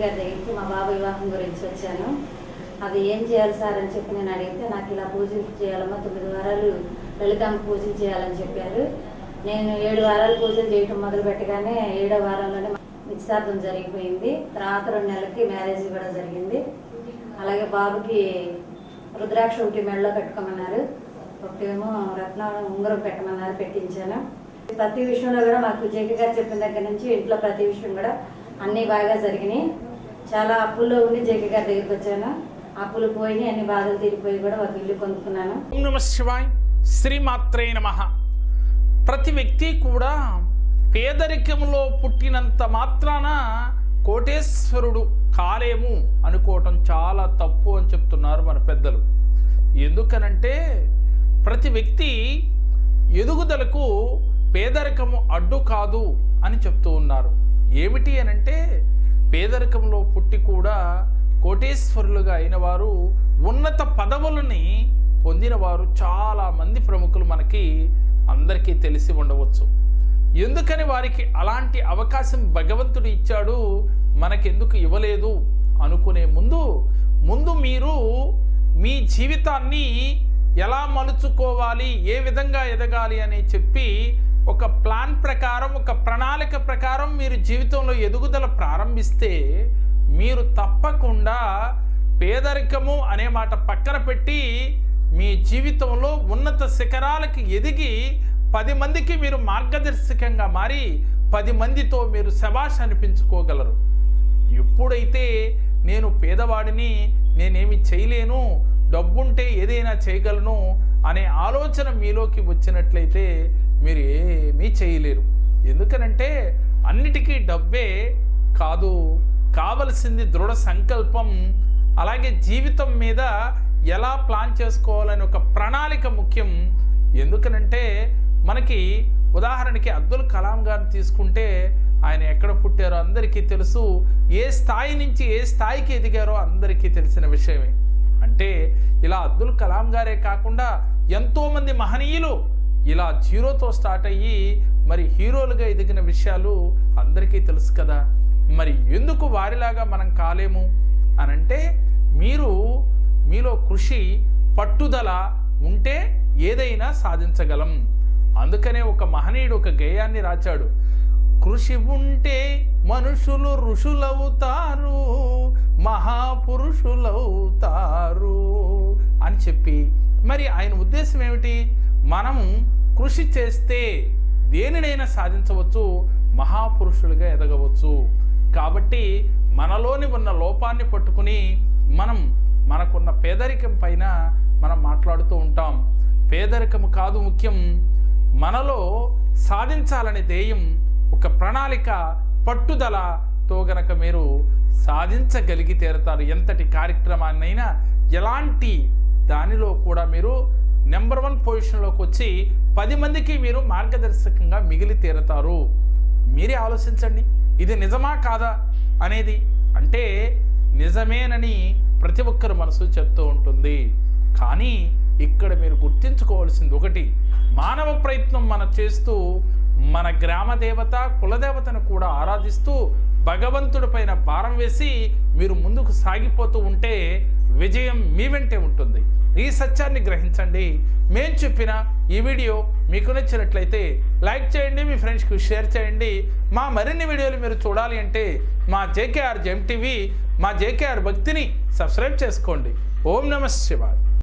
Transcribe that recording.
గారి దగ్గరికి మా బాబు వివాహం గురించి వచ్చాను. అది ఏం చేయాలి సార్ అని చెప్పి నేను అడిగితే, నాకు ఇలా పూజలు చేయాలమ్మా, 9 వారాలు లలితాంబ పూజలు చేయాలని చెప్పారు. నేను 7 వారాలు పూజలు చేయటం మొదలు పెట్టగానే 7వ వారంలోనే నిశ్చితార్థం జరిగిపోయింది. తర్వాత 2 నెలలకి మ్యారేజ్ కూడా జరిగింది. అలాగే బాబుకి రుద్రాక్ష ఒకటి మెడలో కట్టుకోమన్నారు, ఒకటేమో రత్నం ఉంగరం పెట్టమన్నారు, పెట్టించాను. ప్రతి విషయంలో కూడా మాకు జేకే గారు చెప్పిన దగ్గర నుంచి ఇంట్లో ప్రతి విషయం కూడా అన్నీ బాగా జరిగినాయి. చాలా అప్పుల్లో ఉండి జేకే గారి దగ్గరికి వచ్చాను. అప్పులు పోయి అన్ని బాధలు తీరిపోయి కూడా ఒక ఇల్లు పొందుకున్నాను. ఓం నమః శివాయ, శ్రీమాత్రే నమః. ప్రతి వ్యక్తి కూడా పేదరికంలో పుట్టినంత మాత్రాన కోటేశ్వరుడు కాలేము అనుకోవటం చాలా తప్పు అని చెప్తున్నారు మన పెద్దలు. ఎందుకనంటే ప్రతి వ్యక్తి ఎదుగుదలకు పేదరికము అడ్డు కాదు అని చెప్తూ ఉన్నారు. ఏమిటి అనంటే పేదరికంలో పుట్టి కూడా కోటేశ్వరులుగా అయిన వారు, ఉన్నత పదవులని పొందిన వారు చాలా మంది ప్రముఖులు మనకి అందరికీ తెలిసి ఉండవచ్చు. ఎందుకని వారికి అలాంటి అవకాశం భగవంతుడు ఇచ్చాడు, మనకెందుకు ఇవ్వలేదు అనుకునే ముందు మీరు మీ జీవితాన్ని ఎలా మలుచుకోవాలి, ఏ విధంగా ఎదగాలి అని చెప్పి ఒక ప్లాన్ ప్రకారం, ఒక ప్రణాళిక ప్రకారం మీరు జీవితంలో ఎదుగుదల ప్రారంభిస్తే మీరు తప్పకుండా పేదరికము అనే మాట పక్కన పెట్టి మీ జీవితంలో ఉన్నత శిఖరాలకి ఎదిగి 10 మందికి మీరు మార్గదర్శకంగా మారి 10 మందితో మీరు శభాష్ అనిపించుకోగలరు. ఎప్పుడైతే నేను పేదవాడిని, నేనేమి చేయలేను, డబ్బుంటే ఏదైనా చేయగలను అనే ఆలోచన మీలోకి వచ్చినట్లయితే మీరు ఏమీ చేయలేరు. ఎందుకనంటే అన్నిటికీ డబ్బే కాదు, కావలసింది దృఢ సంకల్పం, అలాగే జీవితం మీద ఎలా ప్లాన్ చేసుకోవాలని ఒక ప్రణాళిక ముఖ్యం. ఎందుకనంటే మనకి ఉదాహరణకి అబ్దుల్ కలాం గారిని తీసుకుంటే ఆయన ఎక్కడ పుట్టారో అందరికీ తెలుసు, ఏ స్థాయి నుంచి ఏ స్థాయికి ఎదిగారో అందరికీ తెలిసిన విషయమే. అంటే ఇలా అబ్దుల్ కలాం గారే కాకుండా ఎంతోమంది మహనీయులు ఇలా జీరోతో స్టార్ట్ అయ్యి మరి హీరోలుగా ఎదిగిన విషయాలు అందరికీ తెలుసు కదా. మరి ఎందుకు వారిలాగా మనం కాలేము అనంటే మీలో కృషి, పట్టుదల ఉంటే ఏదైనా సాధించగలం. అందుకనే ఒక మహనీయుడు ఒక గేయాన్ని రాచాడు, కృషి ఉంటే మనుషులు ఋషులవుతారు, మహాపురుషులవుతారు అని చెప్పి. మరి ఆయన ఉద్దేశం ఏమిటి? మనము కృషి చేస్తే దేనినైనా సాధించవచ్చు, మహాపురుషులుగా ఎదగవచ్చు. కాబట్టి మనలోని ఉన్న లోపాన్ని పట్టుకుని మనకున్న పేదరికం పైన మనం మాట్లాడుతూ ఉంటాం. పేదరికం కాదు ముఖ్యం, మనలో సాధించాలనే ధ్యేయం, ఒక ప్రణాళిక, పట్టుదలతో గనక మీరు సాధించగలిగి తీరతారు. ఎంతటి కార్యక్రమాన్నైనా, ఎలాంటి దానిలో కూడా మీరు నెంబర్ 1 పొజిషన్లోకి వచ్చి 10 మందికి మీరు మార్గదర్శకంగా మిగిలి తీరతారు. మీరే ఆలోచించండి, ఇది నిజమా కాదా అనేది. అంటే నిజమేనని ప్రతి ఒక్కరు మనసు చెప్తూ ఉంటుంది. కానీ ఇక్కడ మీరు గుర్తించుకోవాల్సింది ఒకటి, మానవ ప్రయత్నం మనం చేస్తూ మన గ్రామ దేవత, కులదేవతను కూడా ఆరాధిస్తూ భగవంతుడి పైన భారం వేసి మీరు ముందుకు సాగిపోతూ ఉంటే విజయం మీ వెంటే ఉంటుంది. ఈ సత్యాన్ని గ్రహించండి. మేము చెప్పిన ఈ వీడియో మీకు నచ్చినట్లయితే లైక్ చేయండి, మీ ఫ్రెండ్స్కి షేర్ చేయండి. మా మరిన్ని వీడియోలు మీరు చూడాలి అంటే మా జేకేఆర్ జెమ్ టీవీ, మా జేకేఆర్ భక్తిని సబ్స్క్రైబ్ చేసుకోండి. ఓం నమః శివాయ.